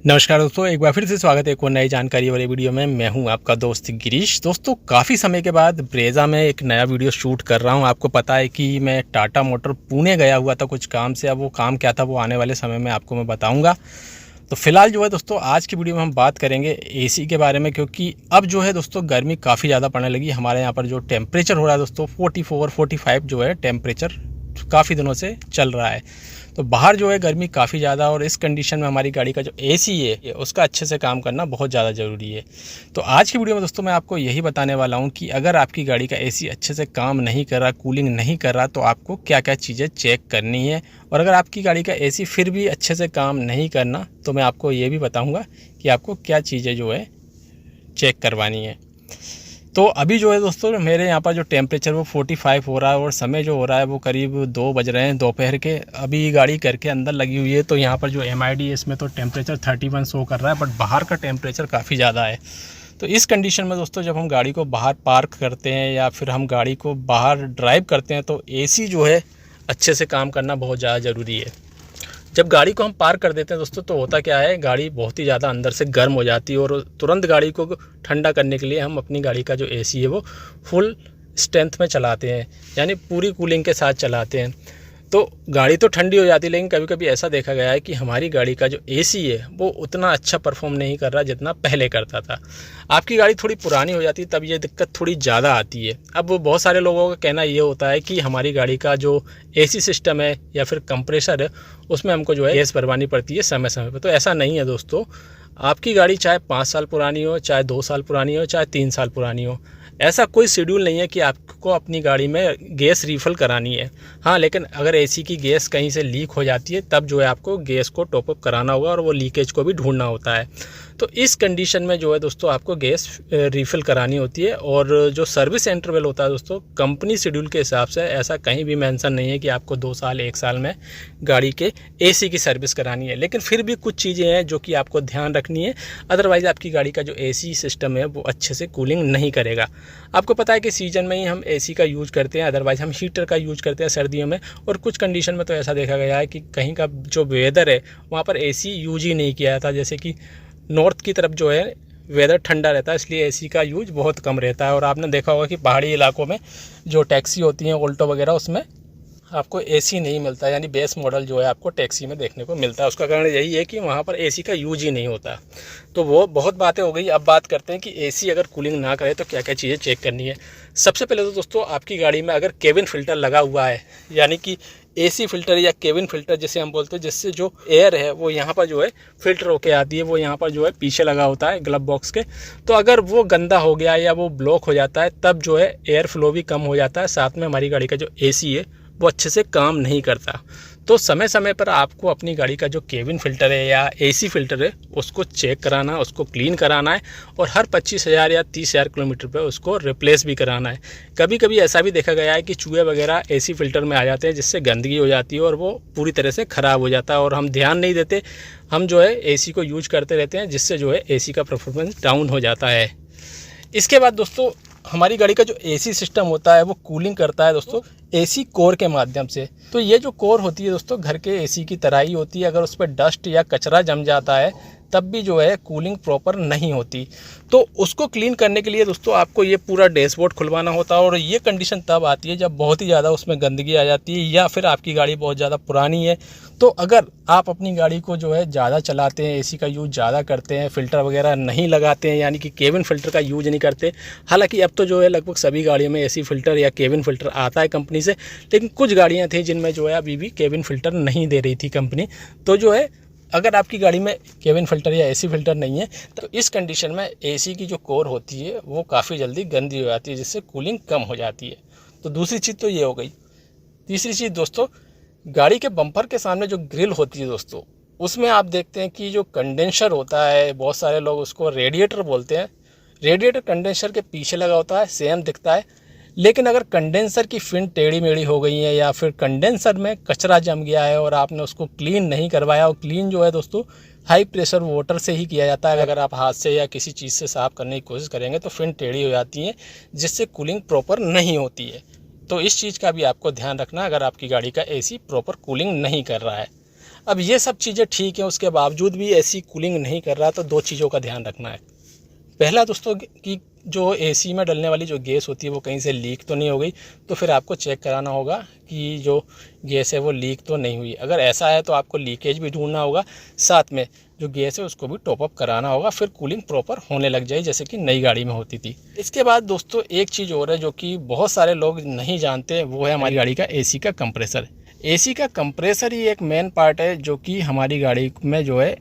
नमस्कार दोस्तों, एक बार फिर से स्वागत है एक और नई जानकारी वाली वीडियो में। मैं हूं आपका दोस्त गिरीश। दोस्तों, काफ़ी समय के बाद ब्रेजा में एक नया वीडियो शूट कर रहा हूं। आपको पता है कि मैं टाटा मोटर पुणे गया हुआ था कुछ काम से। अब वो काम क्या था वो आने वाले समय में आपको मैं बताऊंगा। तो फिलहाल जो है दोस्तों, आज की वीडियो में हम बात करेंगे एसी के बारे में, क्योंकि अब जो है दोस्तों गर्मी काफ़ी ज़्यादा पड़ने लगी। हमारे यहाँ पर जो टेम्परेचर हो रहा है दोस्तों 44-45 जो है टेम्परेचर काफ़ी दिनों से चल रहा है। तो बाहर जो है गर्मी काफ़ी ज़्यादा, और इस कंडीशन में हमारी गाड़ी का जो एसी है उसका अच्छे से काम करना बहुत ज़्यादा ज़रूरी है। तो आज की वीडियो में दोस्तों मैं आपको यही बताने वाला हूँ कि अगर आपकी गाड़ी का एसी अच्छे से काम नहीं कर रहा, कूलिंग नहीं कर रहा, तो आपको क्या क्या चीज़ें चेक करनी है। और अगर आपकी गाड़ी का एसी फिर भी अच्छे से काम नहीं करना, तो मैं आपको ये भी बताऊँगा कि आपको क्या चीज़ें जो है चेक करवानी है। तो अभी जो है दोस्तों मेरे यहाँ पर जो टेम्परेचर वो 45 हो रहा है, और समय जो हो रहा है वो करीब 2 बज रहे हैं दोपहर के। अभी गाड़ी करके अंदर लगी हुई है, तो यहाँ पर जो MID है इसमें तो टेम्परेचर 31 शो कर रहा है, बट बाहर का टेम्परेचर काफ़ी ज़्यादा है। तो इस कंडीशन में दोस्तों जब हम गाड़ी को बाहर पार्क करते हैं या फिर हम गाड़ी को बाहर ड्राइव करते हैं, तो AC जो है अच्छे से काम करना बहुत ज़्यादा ज़रूरी है। जब गाड़ी को हम पार्क कर देते हैं दोस्तों, तो होता क्या है, गाड़ी बहुत ही ज़्यादा अंदर से गर्म हो जाती है, और तुरंत गाड़ी को ठंडा करने के लिए हम अपनी गाड़ी का जो एसी है वो फुल स्ट्रेंथ में चलाते हैं, यानी पूरी कूलिंग के साथ चलाते हैं। तो गाड़ी तो ठंडी हो जाती है, लेकिन कभी कभी ऐसा देखा गया है कि हमारी गाड़ी का जो एसी है वो उतना अच्छा परफॉर्म नहीं कर रहा जितना पहले करता था। आपकी गाड़ी थोड़ी पुरानी हो जाती है तब ये दिक्कत थोड़ी ज़्यादा आती है। अब बहुत सारे लोगों का कहना ये होता है कि हमारी गाड़ी का जो एसी सिस्टम है या फिर कंप्रेसर है उसमें हमको जो है गैस भरवानी पड़ती है समय समय पर। तो ऐसा नहीं है दोस्तों। आपकी गाड़ी चाहे 5 साल पुरानी हो, चाहे 2 साल पुरानी हो, चाहे 3 साल पुरानी हो, ऐसा कोई शेड्यूल नहीं है कि आपको अपनी गाड़ी में गैस रीफ़िल करानी है। हाँ, लेकिन अगर एसी की गैस कहीं से लीक हो जाती है तब जो है आपको गैस को टॉपअप कराना होगा, और वो लीकेज को भी ढूंढना होता है। तो इस कंडीशन में जो है दोस्तों आपको गैस रीफ़िल करानी होती है। और जो सर्विस इंटरवल होता है दोस्तों, कंपनी शेड्यूल के हिसाब से ऐसा कहीं भी मेंशन नहीं है कि आपको 2 साल 1 साल में गाड़ी के एसी की सर्विस करानी है। लेकिन फिर भी कुछ चीज़ें हैं जो कि आपको ध्यान रखनी है, अदरवाइज़ आपकी गाड़ी का जो एसी सिस्टम है वो अच्छे से कूलिंग नहीं करेगा। आपको पता है कि सीजन में ही हम एसी का यूज़ करते हैं, अदरवाइज़ हम हीटर का यूज़ करते हैं सर्दियों में। और कुछ कंडीशन में तो ऐसा देखा गया है कि कहीं का जो वेदर है वहाँ पर एसी यूज ही नहीं किया जाता। जैसे कि नॉर्थ की तरफ जो है वेदर ठंडा रहता है, इसलिए एसी का यूज बहुत कम रहता है। और आपने देखा होगा कि पहाड़ी इलाकों में जो टैक्सी होती हैं ऑल्टो वगैरह, उसमें आपको एसी नहीं मिलता, यानी बेस मॉडल जो है आपको टैक्सी में देखने को मिलता है। उसका कारण यही है कि वहाँ पर एसी का यूज ही नहीं होता। तो वो बहुत बातें हो गई। अब बात करते हैं कि एसी अगर कूलिंग ना करे तो क्या क्या चीज़ें चेक करनी है। सबसे पहले तो दोस्तों आपकी गाड़ी में अगर केबिन फिल्टर लगा हुआ है, यानी कि एसी फिल्टर या केबिन फिल्टर जिसे हम बोलते हैं, जिससे जो एयर है वो यहाँ पर जो है फिल्टर होके आती है, वो यहाँ पर जो है पीछे लगा होता है ग्लव बॉक्स के। तो अगर वो गंदा हो गया या वो ब्लॉक हो जाता है तब जो है एयर फ्लो भी कम हो जाता है, साथ में हमारी गाड़ी का जो एसी है वो अच्छे से काम नहीं करता। तो समय समय पर आपको अपनी गाड़ी का जो केबिन फ़िल्टर है या एसी फ़िल्टर है उसको चेक कराना, उसको क्लीन कराना है, और हर 25,000 या 30,000 किलोमीटर पर उसको रिप्लेस भी कराना है। कभी कभी ऐसा भी देखा गया है कि चूहे वगैरह एसी फ़िल्टर में आ जाते हैं, जिससे गंदगी हो जाती है और वो पूरी तरह से ख़राब हो जाता है, और हम ध्यान नहीं देते, हम जो है एसी को यूज करते रहते हैं, जिससे जो है एसी का परफॉर्मेंस डाउन हो जाता है। इसके बाद दोस्तों हमारी गाड़ी का जो एसी सिस्टम होता है वो कूलिंग करता है दोस्तों एसी कोर के माध्यम से। तो ये जो कोर होती है दोस्तों घर के एसी की तरह ही होती है। अगर उस पर डस्ट या कचरा जम जाता है तब भी जो है कूलिंग प्रॉपर नहीं होती। तो उसको क्लीन करने के लिए दोस्तों आपको ये पूरा डैशबोर्ड खुलवाना होता है, और ये कंडीशन तब आती है जब बहुत ही ज़्यादा उसमें गंदगी आ जाती है या फिर आपकी गाड़ी बहुत ज़्यादा पुरानी है। तो अगर आप अपनी गाड़ी को जो है ज़्यादा चलाते हैं, एसी का यूज़ ज़्यादा करते हैं, फ़िल्टर वगैरह नहीं लगाते हैं, यानी कि केबिन फ़िल्टर का यूज़ नहीं करते। हालांकि अब तो जो है लगभग सभी गाड़ियों में एसी फ़िल्टर या केबिन फ़िल्टर आता है कंपनी से, लेकिन कुछ गाड़ियाँ थी जिनमें जो है अभी भी केबिन फ़िल्टर नहीं दे रही थी कंपनी। तो जो है अगर आपकी गाड़ी में केबिन फ़िल्टर या एसी फ़िल्टर नहीं है, तो इस कंडीशन में एसी की जो कोर होती है वो काफ़ी जल्दी गंदी हो जाती है, जिससे कूलिंग कम हो जाती है। तो दूसरी चीज़ तो ये हो गई। तीसरी चीज़ दोस्तों, गाड़ी के बम्पर के सामने जो ग्रिल होती है दोस्तों, उसमें आप देखते हैं कि जो कंडेंसर होता है, बहुत सारे लोग उसको रेडिएटर बोलते हैं, रेडिएटर कंडेंसर के पीछे लगा होता है, सेम दिखता है। लेकिन अगर कंडेंसर की फिन टेढ़ी मेढ़ी हो गई है या फिर कंडेंसर में कचरा जम गया है और आपने उसको क्लीन नहीं करवाया, और क्लीन जो है दोस्तों हाई प्रेशर वाटर से ही किया जाता है। अगर आप हाथ से या किसी चीज़ से साफ़ करने की कोशिश करेंगे तो फिन टेढ़ी हो जाती है, जिससे कूलिंग प्रॉपर नहीं होती है। तो इस चीज़ का भी आपको ध्यान रखना अगर आपकी गाड़ी का एसी प्रॉपर कूलिंग नहीं कर रहा है। अब ये सब चीज़ें ठीक हैं, उसके बावजूद भी एसी कूलिंग नहीं कर रहा, तो 2 चीज़ों का ध्यान रखना है। पहला दोस्तों कि जो एसी में डलने वाली जो गैस होती है वो कहीं से लीक तो नहीं हो गई, तो फिर आपको चेक कराना होगा कि जो गैस है वो लीक तो नहीं हुई। अगर ऐसा है तो आपको लीकेज भी ढूंढना होगा, साथ में जो गैस है उसको भी टॉप अप कराना होगा, फिर कूलिंग प्रॉपर होने लग जाए जैसे कि नई गाड़ी में होती थी। इसके बाद दोस्तों एक चीज़ और है जो कि बहुत सारे लोग नहीं जानते, वो है हमारी गाड़ी का एसी का कंप्रेसर। एसी का कंप्रेसर ही एक मेन पार्ट है जो कि हमारी गाड़ी में जो है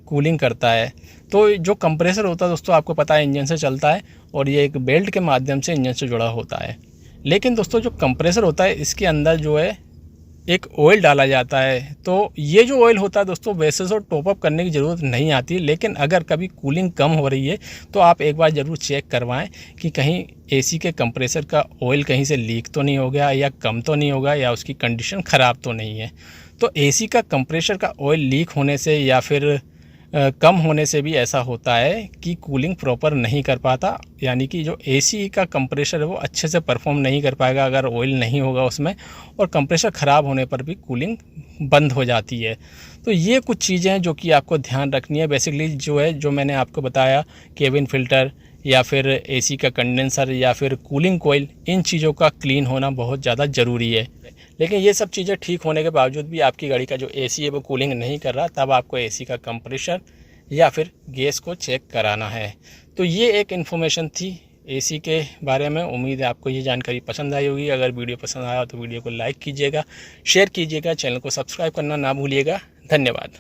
कूलिंग करता है। तो जो कंप्रेसर होता है दोस्तों, आपको पता है इंजन से चलता है और ये एक बेल्ट के माध्यम से इंजन से जुड़ा होता है। लेकिन दोस्तों जो कंप्रेसर होता है इसके अंदर जो है एक ऑयल डाला जाता है। तो ये जो ऑयल होता है दोस्तों, वैसे तो टॉप अप करने की ज़रूरत नहीं आती, लेकिन अगर कभी कूलिंग कम हो रही है तो आप एक बार ज़रूर चेक करवाएं कि कहीं एसी के कंप्रेसर का ऑयल कहीं से लीक तो नहीं हो गया, या कम तो नहीं होगा, या उसकी कंडीशन ख़राब तो नहीं है। तो एसी का कंप्रेसर का ऑयल लीक होने से या फिर कम होने से भी ऐसा होता है कि कूलिंग प्रॉपर नहीं कर पाता, यानी कि जो एसी का कंप्रेसर है वो अच्छे से परफॉर्म नहीं कर पाएगा अगर ऑयल नहीं होगा उसमें, और कंप्रेसर ख़राब होने पर भी कूलिंग बंद हो जाती है। तो ये कुछ चीज़ें हैं जो कि आपको ध्यान रखनी है। बेसिकली जो है, जो मैंने आपको बताया, केबिन फ़िल्टर या फिर एसी का कंडेंसर या फिर कूलिंग कोयल, इन चीज़ों का क्लीन होना बहुत ज़्यादा ज़रूरी है। लेकिन ये सब चीज़ें ठीक होने के बावजूद भी आपकी गाड़ी का जो एसी है वो कूलिंग नहीं कर रहा, तब आपको एसी का कंप्रेसर या फिर गैस को चेक कराना है। तो ये एक इन्फॉर्मेशन थी एसी के बारे में। उम्मीद है आपको ये जानकारी पसंद आई होगी। अगर वीडियो पसंद आया तो वीडियो को लाइक कीजिएगा, शेयर कीजिएगा, चैनल को सब्सक्राइब करना ना भूलिएगा। धन्यवाद।